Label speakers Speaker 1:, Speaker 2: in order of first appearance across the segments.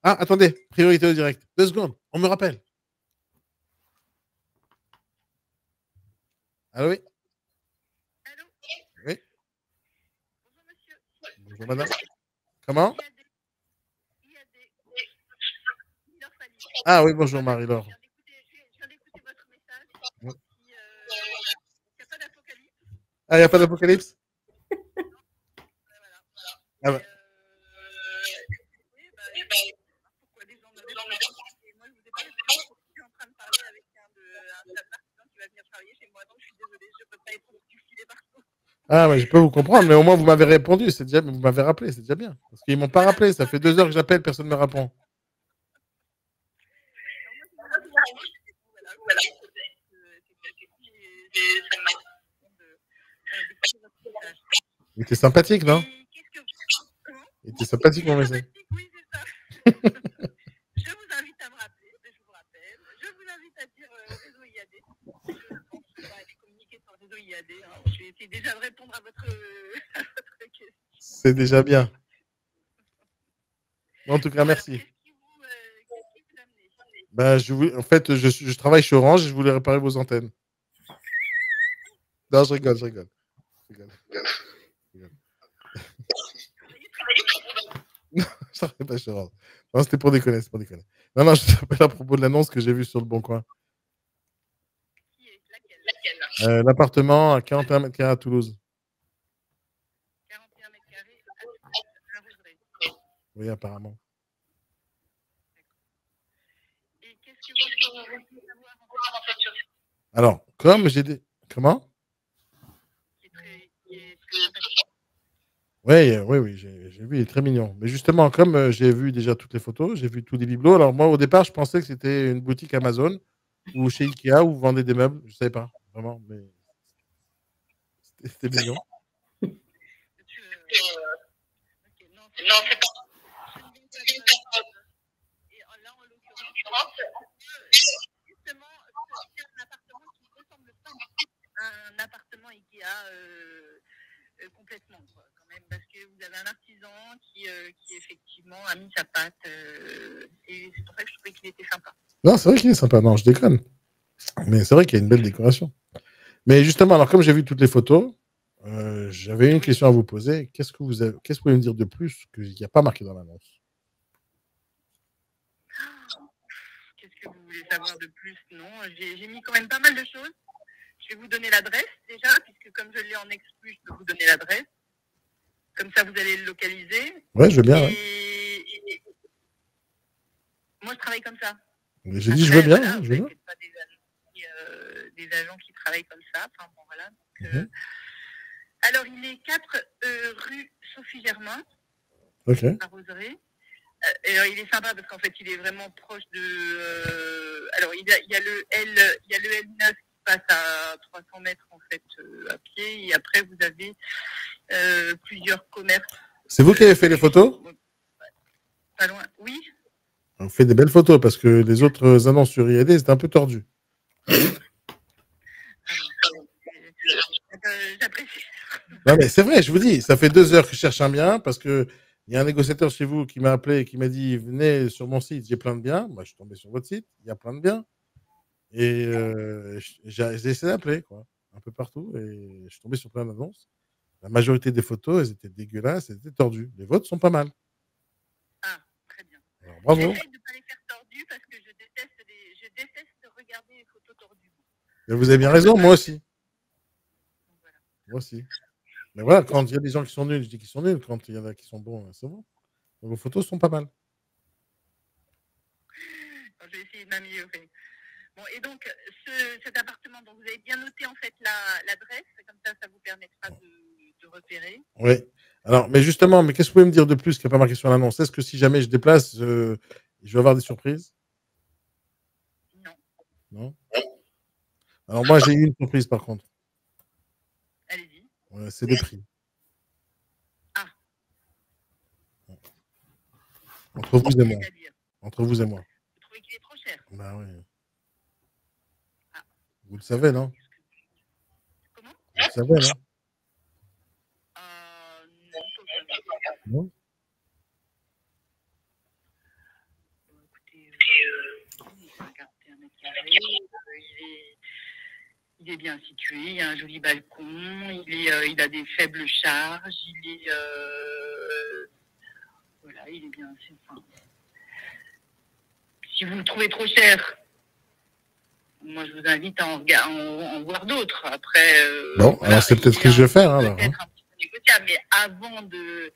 Speaker 1: Ah, attendez, priorité au direct. 2 secondes, on me rappelle. Allô, oui?
Speaker 2: Allô?
Speaker 1: Oui?
Speaker 2: Bonjour monsieur.
Speaker 1: Bonjour madame. Comment?
Speaker 2: IAD. Laure Fally.
Speaker 1: Ah oui, bonjour
Speaker 2: Voilà,
Speaker 1: Marie-Laure.
Speaker 2: je viens d'écouter votre message.
Speaker 1: Oui.
Speaker 2: Il n'y a pas d'apocalypse.
Speaker 1: Ah, il n'y a pas d'apocalypse?
Speaker 2: Voilà.
Speaker 1: Ah
Speaker 2: Et,
Speaker 1: bah,
Speaker 2: oui, pourquoi des gens me répondent? Et moi, je vous ai pas répondu. Je suis en train de parler avec un artisan qui va venir travailler chez moi. Donc, je suis désolée, je ne peux pas être du filet partout.
Speaker 1: ah, mais je peux vous comprendre, mais au moins vous m'avez répondu, c'est déjà, vous m'avez rappelé, c'est déjà bien. Parce qu'ils m'ont pas
Speaker 2: Voilà,
Speaker 1: rappelé, ça fait 2 heures que j'appelle, personne ne me répond.
Speaker 2: non, moi, je vous avais répondu. Voilà, ça m'a d'écouter votre message.
Speaker 1: Il était sympathique, non?
Speaker 2: Et qu'est-ce que comment?
Speaker 1: Il était sympathique, mon message.
Speaker 2: Sympathique, oui, c'est ça. Je vous invite à me rappeler, je vous rappelle. Je vous invite à dire réseau IAD. Je pense qu'on va aller communiquer sur le réseau IAD. Hein. Je vais essayer déjà de répondre à votre question.
Speaker 1: C'est déjà bien. En tout cas,
Speaker 2: Bon,
Speaker 1: merci.
Speaker 2: alors, qu'est-ce qui vous amène?
Speaker 1: Bah, en fait, je travaille chez Orange et je voulais réparer vos antennes. Non, je rigole, je rigole. Je rigole. Je rigole. Non, je travaille pas chez Orange. Non, c'était pour déconner, c'est pour déconner. Non, non, je t'appelle à propos de l'annonce que j'ai vue sur le Bon Coin.
Speaker 2: Qui est laquelle?
Speaker 1: L'appartement à 41 mètres carrés à Toulouse.
Speaker 2: 41 mètres carrés à Roserey.
Speaker 1: Oui, apparemment.
Speaker 2: Et qu'est-ce que vous voulez savoir en fait sur
Speaker 1: Alors, comme j'ai des... Comment?
Speaker 2: qui est très sympathique?
Speaker 1: Oui, oui, oui, j'ai vu, il est très mignon. Mais justement, comme j'ai vu déjà toutes les photos, j'ai vu tous les bibelots. Alors moi, au départ, je pensais que c'était une boutique Amazon ou chez Ikea où vous vendez des meubles. Je ne savais pas, vraiment, mais c'était mignon.
Speaker 2: Ok, non, c'est pas. Je ne viens pas et là, en l'occurrence, justement, c'est un appartement qui ne ressemble pas à un appartement Ikea complètement, quoi, quand même, parce que vous avez un artisan qui effectivement a mis sa patte et c'est pour ça que je trouvais qu'il était sympa.
Speaker 1: Non, c'est vrai qu'il est sympa. Non, je déconne. Mais c'est vrai qu'il y a une belle décoration. Mais justement, alors comme j'ai vu toutes les photos, j'avais une question à vous poser. Qu'est-ce que vous pouvez me dire de plus qu'il n'y a pas marqué dans l'annonce?
Speaker 2: Qu'est-ce que vous voulez savoir de plus? Non, j'ai mis quand même pas mal de choses. Je vais vous donner l'adresse déjà, puisque comme je l'ai en exclu, je peux vous donner l'adresse. Comme ça, vous allez le localiser.
Speaker 1: Ouais, je veux bien.
Speaker 2: Et moi, je travaille comme ça.
Speaker 1: J'ai dit, je veux bien.
Speaker 2: Voilà,
Speaker 1: je veux bien.
Speaker 2: pas des agents qui travaillent comme ça. Enfin, bon, voilà. Donc, alors, il est 4 rue Sophie Germain, à Roserey. Il est sympa parce qu'en fait, il est vraiment proche de. Alors, il y a le L9 qui passe à 300 mètres en fait à pied, et après vous avez plusieurs commerces.
Speaker 1: C'est vous qui avez fait les photos?
Speaker 2: Pas loin, oui.
Speaker 1: On fait des belles photos parce que les autres annonces sur IAD, c'était un peu tordu.
Speaker 2: J'apprécie.
Speaker 1: Non, mais c'est vrai, je vous dis, ça fait 2 heures que je cherche un bien parce que il y a un négociateur chez vous qui m'a appelé et qui m'a dit venez sur mon site, j'ai plein de biens. Moi, je suis tombé sur votre site, il y a plein de biens. Et j'ai essayé d'appeler, quoi, un peu partout. Et je suis tombé sur plein d'annonces. La majorité des photos, elles étaient dégueulasses, elles étaient tordues. Les vôtres sont pas mal.
Speaker 2: Ah, très bien.
Speaker 1: Alors, bravo.
Speaker 2: J'essaie de ne pas les faire tordues parce que je déteste regarder les photos tordues.
Speaker 1: Mais vous avez bien raison, moi aussi. Voilà. Moi aussi. Mais voilà, quand il y a des gens qui sont nuls, je dis qu'ils sont nuls. Quand il y en a qui sont bons, c'est bon. Donc, vos photos sont pas mal.
Speaker 2: Je vais essayer de m'améliorer. Bon, et donc, cet appartement, donc vous avez bien noté en fait l'adresse, comme ça vous permettra de repérer.
Speaker 1: Oui. Alors, mais justement, mais qu'est-ce que vous pouvez me dire de plus qui n'a pas marqué sur l'annonce? Est-ce que si jamais je déplace, je vais avoir des surprises?
Speaker 2: Non.
Speaker 1: Non. Alors, moi, j'ai eu une surprise par contre.
Speaker 2: Allez-y.
Speaker 1: C'est les prix.
Speaker 2: Ah.
Speaker 1: Entre vous et moi. Entre vous et moi.
Speaker 2: Vous trouvez qu'il est trop cher?
Speaker 1: Bah oui. Ah. Vous le savez, non?
Speaker 2: Comment?
Speaker 1: Vous le savez, non?
Speaker 2: Non, pas vraiment.
Speaker 1: Non?
Speaker 2: 41 mètres carrés. Il est bien situé, il y a un joli balcon, il a des faibles charges, voilà, il est bien. Enfin, si vous le trouvez trop cher, moi je vous invite à en voir d'autres. Après,
Speaker 1: bon, voilà, alors c'est peut-être ce que je vais faire. Alors,
Speaker 2: peut-être un petit peu négociable, mais avant de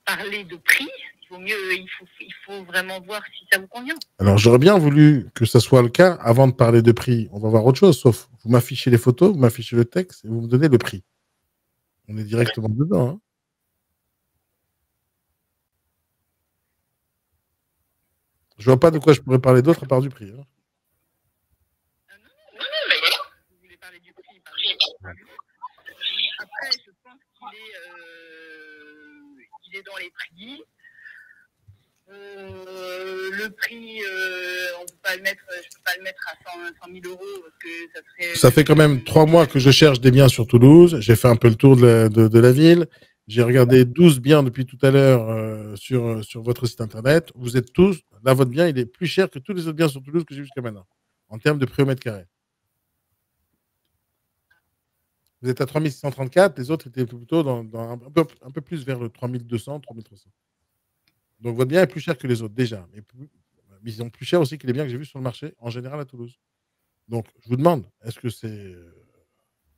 Speaker 2: parler de prix, il faut vraiment voir si ça vous convient.
Speaker 1: Alors, j'aurais bien voulu que ce soit le cas avant de parler de prix. On va voir autre chose, sauf vous m'affichez les photos, vous m'affichez le texte et vous me donnez le prix. On est directement dedans. Hein. Je vois pas de quoi je pourrais parler d'autre à part du prix. Hein.
Speaker 2: Non, mais voilà. Vous voulez parler du prix, après, je pense qu'il est dans les prix. Le prix, je ne peux pas le mettre à 100 000 euros parce que ça serait.
Speaker 1: Ça fait quand même 3 mois que je cherche des biens sur Toulouse. J'ai fait un peu le tour de la ville. J'ai regardé 12 biens depuis tout à l'heure sur votre site internet. Vous êtes tous, là, votre bien, il est plus cher que tous les autres biens sur Toulouse que j'ai jusqu'à maintenant, en termes de prix au mètre carré. Vous êtes à 3634, les autres étaient plutôt dans un peu plus vers le 3200, 3300. Donc votre bien est plus cher que les autres déjà. Mais ils sont plus chers aussi que les biens que j'ai vus sur le marché en général à Toulouse. Donc je vous demande, est-ce que c'est le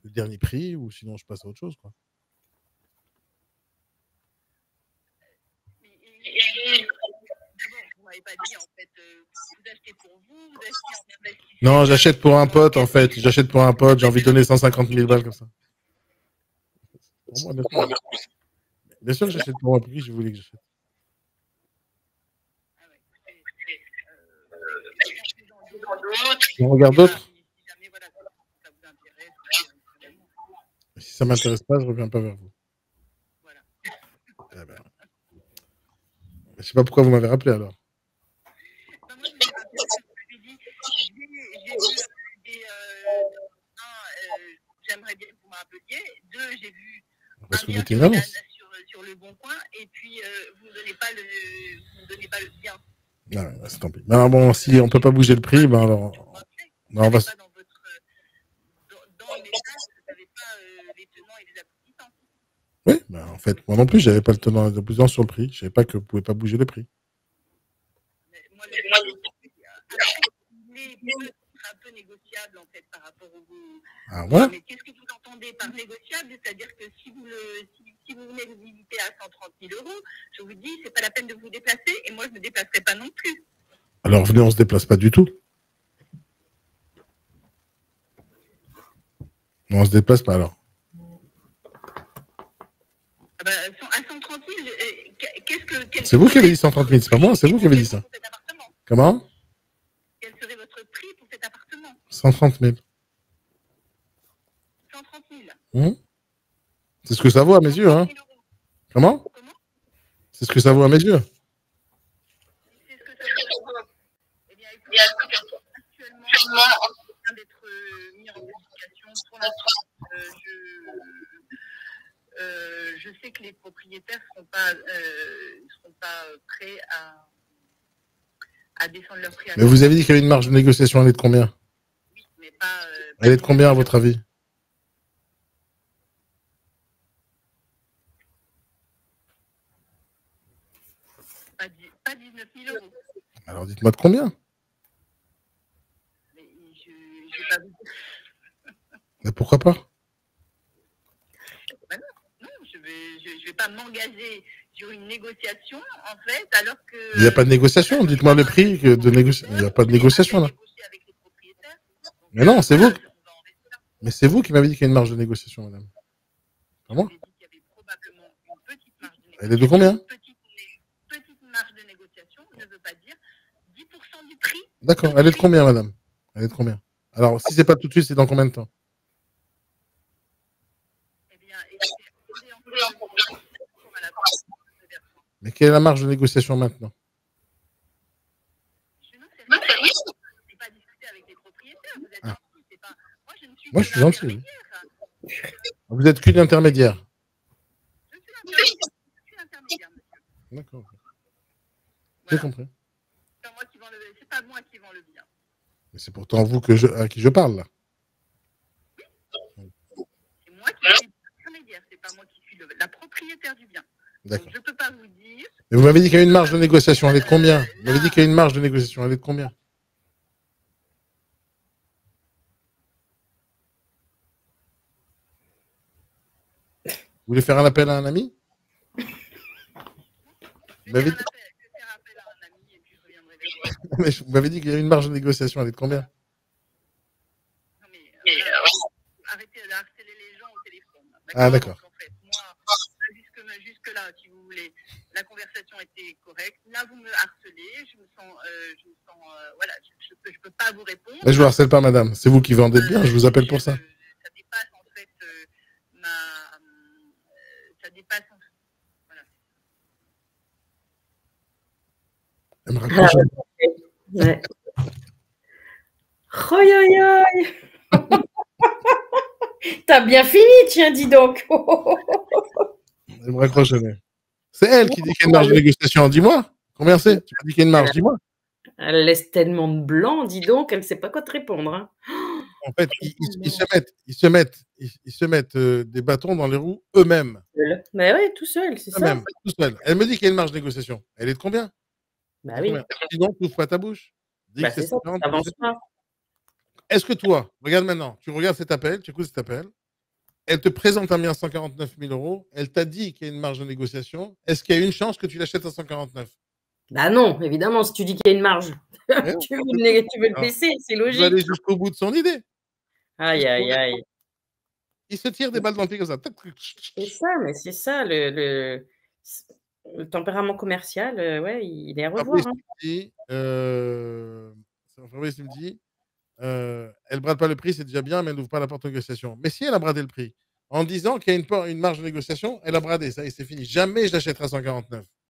Speaker 1: dernier prix ou sinon je passe à autre chose quoi.
Speaker 2: Vous m'avez pas dit en fait, vous achetez pour vous achetez en investissement.
Speaker 1: Non, j'achète pour un pote en fait. J'achète pour un pote. J'ai envie de donner 150 000 balles comme ça. Pour moi, bien sûr que j'achète pour un prix, je voulais que j'achète. On regarde d'autres. Si ça m'intéresse pas, je reviens pas vers vous.
Speaker 2: Voilà.
Speaker 1: Eh ben. Je sais pas pourquoi vous m'avez rappelé alors.
Speaker 2: Non, moi, je vous ai rappelé parce que je vous ai dit, j'ai vu j'aimerais bien que vous me rappeliez. 2, j'ai vu
Speaker 1: parce que
Speaker 2: un
Speaker 1: vous
Speaker 2: bien sur le bon coin et puis vous ne me donnez pas le bien.
Speaker 1: Non, c'est tant pis. Mais alors bon, si on peut pas bouger le prix, ben alors on va.
Speaker 2: Dans le message, vous n'avez pas les tenants et les aboutissants.
Speaker 1: Oui, ben en fait, moi non plus, j'avais pas le tenant et l'aboutissant sur le prix. Je savais pas que vous pouvez pas bouger le prix.
Speaker 2: Moi, un peu négociable en fait par rapport au.
Speaker 1: Ah ouais.
Speaker 2: Mais qu'est-ce que vous entendez par négociable? C'est-à-dire que si vous venez vous visiter à 130 000 euros, je vous dis, c'est pas la peine de vous déplacer et moi je me déplacerai pas non plus.
Speaker 1: Alors venez, on se déplace pas du tout. On se déplace pas alors.
Speaker 2: Ah bah, à 130 000, qu'est-ce que.
Speaker 1: C'est vous qui avez dit 130 000, c'est pas moi, c'est vous qui avez dit ça. Comment?
Speaker 2: Quel serait votre prix pour cet appartement?
Speaker 1: 130 000.
Speaker 2: 130 000.
Speaker 1: C'est ce que ça vaut à mes yeux, hein. Comment? C'est ce que ça vaut à mes yeux.
Speaker 2: C'est ce que ça vaut. Eh bien, écoutez, actuellement, en train d'être mis en publication. Pour l'instant, je sais que les propriétaires ne seront pas prêts à descendre leur prix.
Speaker 1: Mais vous avez dit qu'il y avait une marge de négociation, elle est de combien?
Speaker 2: Oui, mais pas.
Speaker 1: Elle est de combien à votre avis?
Speaker 2: Pas 19 000 euros.
Speaker 1: Alors dites-moi de combien?
Speaker 2: Mais je vais pas vous dire.
Speaker 1: Mais pourquoi pas?
Speaker 2: Ben non, je vais pas m'engager sur une négociation en fait, alors que.
Speaker 1: Il n'y a pas de négociation. Dites-moi le prix de négociation. Il n'y a pas de négociation là. Mais non, c'est vous. Mais c'est vous qui m'avez dit qu'il y a une marge de négociation, madame. Pas moi. Elle est de combien?
Speaker 2: Petite marge de négociation ne veut pas dire 10% du prix.
Speaker 1: D'accord. Elle est de combien, madame? Elle est de combien? Alors, si c'est pas tout de suite, c'est dans combien de temps?
Speaker 2: Eh bien,
Speaker 1: mais quelle est la marge de négociation maintenant?
Speaker 2: Je ne sais pas. Je n'ai pas discuté avec les propriétaires. Vous êtes gentil, c'est pas.
Speaker 1: Moi, je suis gentil. Vous êtes qu'une intermédiaire.
Speaker 2: Je suis l'intermédiaire, monsieur.
Speaker 1: D'accord. J'ai compris.
Speaker 2: pas moi qui vends le bien.
Speaker 1: Mais c'est pourtant vous à qui je parle, là.
Speaker 2: C'est moi qui suis l'intermédiaire, c'est pas moi qui suis la propriétaire du bien. Donc, je ne peux pas vous dire.
Speaker 1: Mais vous m'avez dit qu'il y a une marge de négociation, elle est de combien? Vous m'avez dit qu'il y a une marge de négociation, elle est de combien? Vous voulez faire un appel à un ami? Vous m'avez dit qu'il y a une marge de négociation, elle est de combien?
Speaker 2: Non mais, arrêtez de harceler les gens au téléphone.
Speaker 1: Ah d'accord.
Speaker 2: En fait, moi, jusque-là, si vous voulez, la conversation était correcte. Là, vous me harcelez, je me sens voilà, je peux pas vous répondre.
Speaker 1: Mais je vous harcèle pas, madame. C'est vous qui vendez bien, je vous appelle pour ça.
Speaker 2: Ça dépasse en fait ça dépasse en fait. Voilà.
Speaker 1: Elle me raccroche.
Speaker 3: Ouais. T'as bien fini, tiens, dis donc.
Speaker 1: Elle me raccroche. C'est elle qui dit qu'il y a une marge de négociation. Dis-moi. Combien c'est? Tu m'as dit qu'il y a une marge, dis-moi.
Speaker 3: Elle laisse tellement de blanc, dis donc, elle ne sait pas quoi te répondre. Hein.
Speaker 1: En fait, ils se mettent des bâtons dans les roues eux-mêmes.
Speaker 3: Mais oui, tout seul, c'est ça.
Speaker 1: Tout seul. Elle me dit qu'il y a une marge de négociation. Elle est de combien?
Speaker 3: Bah oui.
Speaker 1: Dis donc, n'ouvre pas ta bouche. Dis
Speaker 3: bah, c'est ça, t'avances pas.
Speaker 1: Est-ce que toi, regarde maintenant, tu regardes cet appel, tu écoutes cet appel, elle te présente un bien à 149 000 €, elle t'a dit qu'il y a une marge de négociation, est-ce qu'il y a une chance que tu l'achètes à 149?
Speaker 3: Bah non, évidemment, si tu dis qu'il y a une marge, tu veux le baisser, c'est logique.
Speaker 1: Tu vas aller jusqu'au bout de son idée.
Speaker 3: Aïe, aïe, aïe.
Speaker 1: Il se tire des balles dans le pied comme ça.
Speaker 3: C'est ça, mais c'est ça, le tempérament commercial, ouais, il est à revoir.
Speaker 1: Fabrice, il me dit, elle brade pas le prix, c'est déjà bien, mais elle n'ouvre pas la porte aux négociations. Mais si elle a bradé le prix, en disant qu'il y a une marge de négociation, elle a bradé, ça et c'est fini. Jamais je l'achèterai à 149.